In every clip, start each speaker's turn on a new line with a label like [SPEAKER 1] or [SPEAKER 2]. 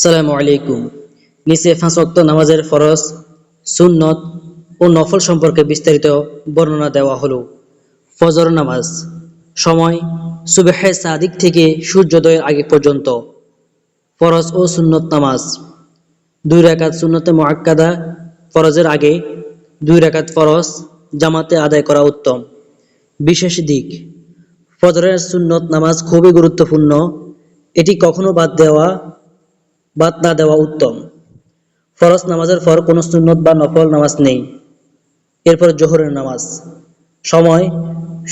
[SPEAKER 1] সালামু আলাইকুম। নিচে 5 ওয়াক্ত নামাজের ফরজ, সুন্নত ও নফল সম্পর্কে বিস্তারিত বর্ণনা দেওয়া হলো। ফজর নামাজ। সময় সুবহে সাদিক থেকে সূর্যোদয়ের আগে পর্যন্ত। ফরজ ও সুন্নত নামাজ। 2 রাকাত সুন্নতে মুআক্কাদা ফরজের আগে, 2 রাকাত ফরজ জামাতে আদায় করা উত্তম। বিশেষ দিক: ফজরের সুন্নত নামাজ খুবই গুরুত্বপূর্ণ। এটি কখনো বাদ না দেওয়া উত্তম। ফরজ নামাজের পর কোনো সুন্নত বা নফল নামাজ নেই। এরপর জোহরের নামাজ। সময়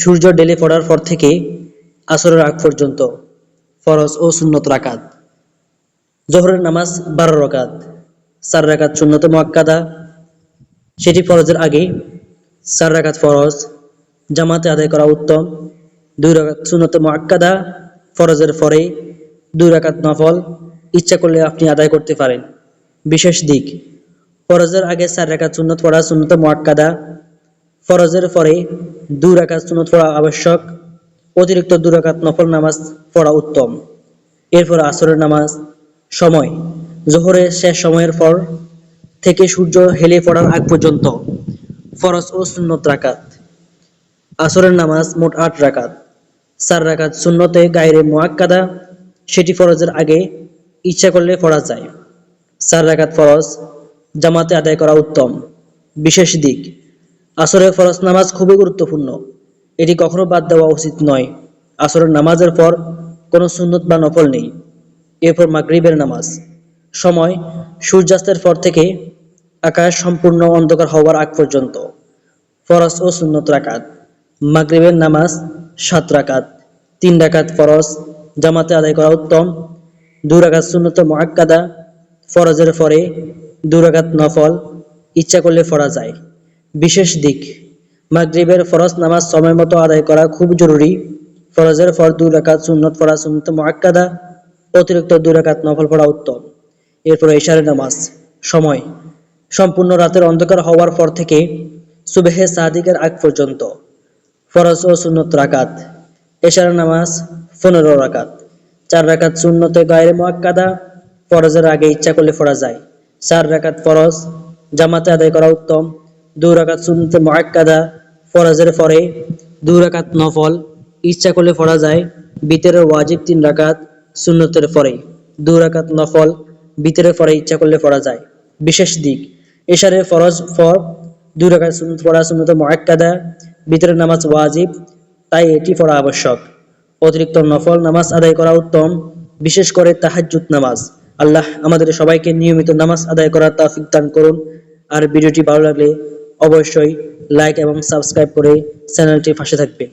[SPEAKER 1] সূর্য ঢলে পড়ার পর থেকে আসরের আগ পর্যন্ত। ফরজ ও সুন্নত রাকাত। জোহরের নামাজ 12 রাকাত, 4 রাকাত সুন্নতে মুআক্কাদা, সেটি ফরজের আগে, 4 রাকাত ফরজ জামাতে আদায় করা উত্তম। 2 রাকাত সুন্নতে মুআক্কাদা ফরজের পরে, 2 রাকাত নফল ইচ্ছা করলে আপনি আদায় করতে পারেন। বিশেষ দিক: ফরজের আগে 4 রাকাত সুন্নত পড়া সুন্নতে মুআক্কাদা, ফরজের পরে 2 রাকাত সুন্নত পড়া আবশ্যক, অতিরিক্ত 2 রাকাত নফল নামাজ পড়া উত্তম। এরপর আসরের নামাজ। সময় জোহরের শেষ সময়ের পর থেকে সূর্য হেলে পড়ার আগ পর্যন্ত। ফরজ ও সুন্নত রাকাত। আসরের নামাজ মোট 8 রাকাত, 4 রাকাত সুন্নতে গায়রে মুআক্কাদা, সেটি ফরজের আগে, ইচ্ছা করলে পড়া যায়। 4 রাকাত ফরজ জামাতে আদায় করা উত্তম। বিশেষ দিক: আসরের ফরজ নামাজ খুবই গুরুত্বপূর্ণ। এটি কখনো বাদ দেওয়া উচিত নয়। আসরের নামাজের পর কোনো সুন্নত বা নফল নেই। এরপর মাগরিবের নামাজ। সময় সূর্যাস্তের পর থেকে আকাশ সম্পূর্ণ অন্ধকার হওয়ার আগ পর্যন্ত। ফরজ ও সুন্নত রাকাত। মাগরিবের নামাজ 7 রাকাত, 3 রাকাত ফরজ জামাতে আদায় করা উত্তম। 2 রাকাত সুন্নতে মুআক্কাদা ফরজের পরে, 2 রাকাত নফল ইচ্ছা করলে পড়া যায়। বিশেষ দিক: মাগরিবের ফরজ নামাজ সময় মতো আদায় করা খুব জরুরি। ফরজের পর 2 রাকাত সুন্নত পড়া সুন্নতে মুআক্কাদা, অতিরিক্ত 2 রাকাত নফল পড়া উত্তম। এরপর ইশারের নামাজ। সময় সম্পূর্ণ রাতের অন্ধকার হওয়ার পর থেকে সুবহে সাদিকের আগ পর্যন্ত। ফরজ ও সুন্নত রাকাত। ইশারের নামাজ 15 রাকাত, 4 রাকাত সুন্নতে গায়রে মুআক্কাদা ফরজের আগে ইচ্ছা করলে পড়া যায়। 4 রাকাত ফরজ জামাতে আদায় করা উত্তম। 2 রাকাত সুন্নতে মুআক্কাদা ফরজের পরে, 2 রাকাত নফল ইচ্ছা করলে পড়া যায়। বিতরের ওয়াজিব 3 রাকাত সুন্নতের পরে, 2 রাকাত নফল বিতরের পরে ইচ্ছা করলে পড়া যায়। বিশেষ দিক: ইশারের ফরজ পর 2 রাকাত সুন্নত পড়া সুন্নতে মুআক্কাদা, বিতরের নামাজ ওয়াজিব, তাই এটি পড়া আবশ্যক। অতিরিক্ত নফল নামাজ আদায় করা উত্তম, বিশেষ করে তাহাজ্জুদ নামাজ। আল্লাহ আমাদের সবাইকে নিয়মিত নামাজ আদায় করার তৌফিক দান করুন। আর ভিডিওটি ভালো লাগলে অবশ্যই লাইক এবং সাবস্ক্রাইব করে চ্যানেলটির পাশে থাকবেন।